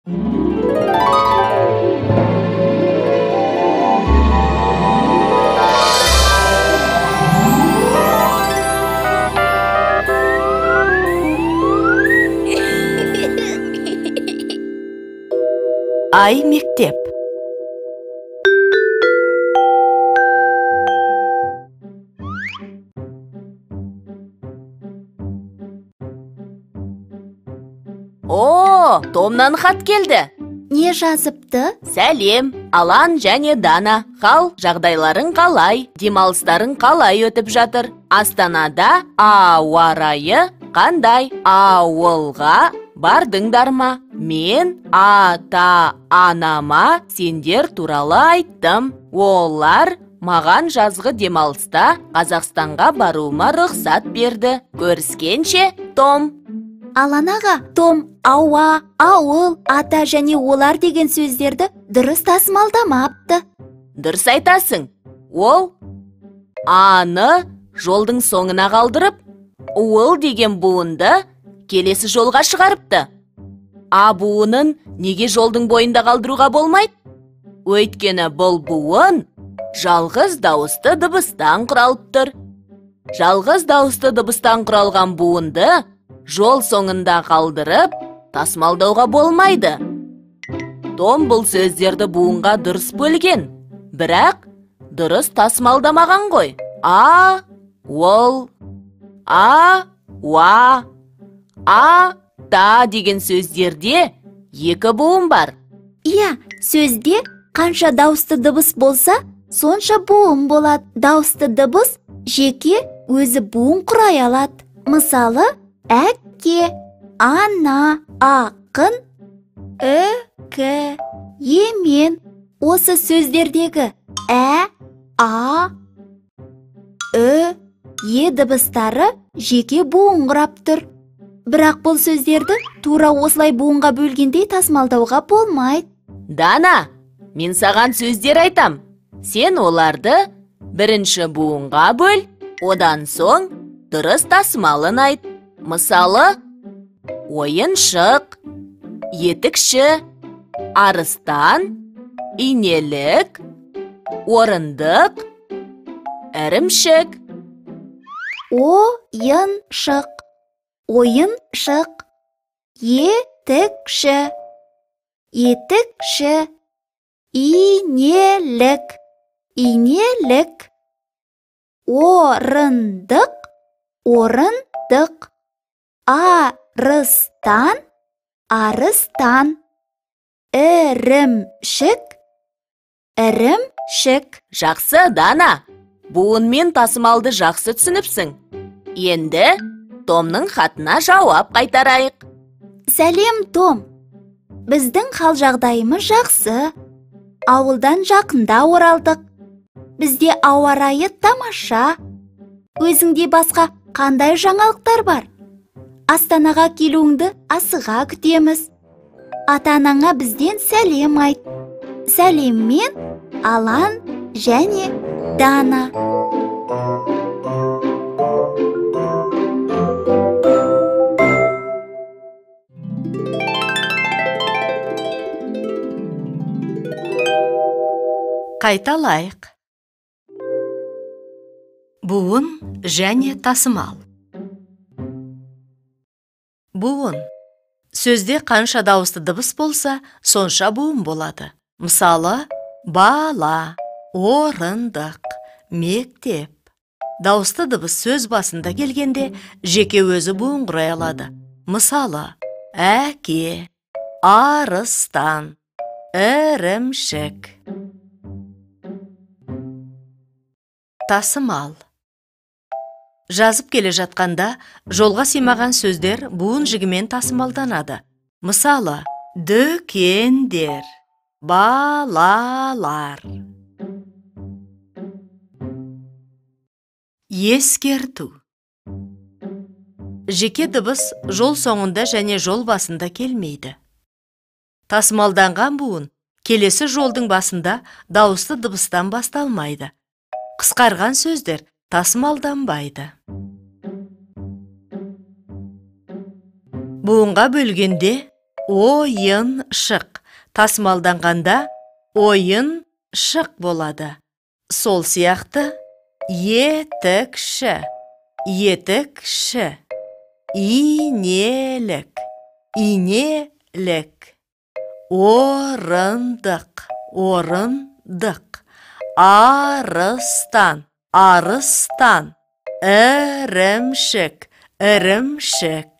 Ай мектеп. О, Томнан хат келді. Не жазыпты? Сәлем, Алан және Дана. Қал, жағдайларың қалай? Демалыстарың қалай өтіп жатыр? Астанада ауа райы қандай? Ауылға бардыңдар ма? Мен ата-анама сендер туралы айттым. Олар маған жазғы демалыста Қазақстанға баруыма рұқсат берді. Көріскенше, Том. Алан аға, Том ауа, ауыл, ата және олар деген сөздерді дұрыс тасымалдамапты. Дұрыс айтасың. Ол аны жолдың соңына қалдырып, уыл деген буынды келесі жолға шығарыпты. А буынын неге жолдың бойында қалдыруға болмайды? Өйткені бұл буын жалғыз дауысты дыбыстан құралыптыр. Жалғыз дауысты дыбыстан құралған буынды жол соңында қалдырып, тасымалдауға болмайды. Том бұл сөздерді буынға дұрыс бөлген, бірақ дұрыс тасымалдамаған ғой. А, ол, а, уа, а, та деген сөздерде екі буын бар. Иә, сөзде қанша дауысты дыбыс болса, сонша буын болады. Дауысты дыбыс жеке өзі буын құрай алады. Мысалы, әкке, ана, ақын, үкі, емен. Осы сөздердегі ә, а, ү, е дыбыстары жеке буын құрап тұр. Бірақ бұл сөздерді тура осылай буынға бөлгендей тасымалдауға болмайды. Дана, мен саған сөздер айтам. Сен оларды бірінші буынға бөл, одан соң дұрыс тасымалын айт. Мысалы, ойыншық, етікші, арыстан, инелік, орындық, ірімшік. Ойыншық, ойыншық, етікші, етікші, инелік, инелік, орындық, орындық, арыстан, арыстан, ірімшік, ірімшік. Жақсы, Дана. Буын мен тасымалды жақсы түсініпсің. Енді Томның хатына жауап қайтарайық. Сәлем, Том. Біздің хал жағдайымыз жақсы. Ауылдан жақында оралдық. Бізде ауа райы тамаша. Өзіңде басқа қандай жаңалықтар бар? Астанаға келуіңді асыға күтеміз. Ата-анаңа бізден сәлем айт. Сәлеммен Алан және Дана. Қайталайық. Буын және тасымал. Буын. Сөзде қанша дауысты дыбыс болса, сонша буын болады. Мысалы, бала, орындық, мектеп. Дауысты дыбыс сөз басында келгенде жеке өзі буын құрай алады. Мысалы, әке, арыстан, ірімшік. Тасымал. Жазып келе жатқанда жолға сыймаған сөздер буын жігімен тасымалданады. Мысалы, дүкендер, балалар. Ескерту. Жеке дыбыс жол соңында және жол басында келмейді. Тасымалданған буын келесі жолдың басында дауысты дыбыстан басталмайды. Қысқарған сөздер тасымалданбайды. Буынға бөлгенде ойыншық. Тасымалданғанда ойыншық болады. Сол сияқты етікші, етікші. Инелік, инелік. Орындық, орындық. Арыстан, арыстан. Ірімшік, ірімшік.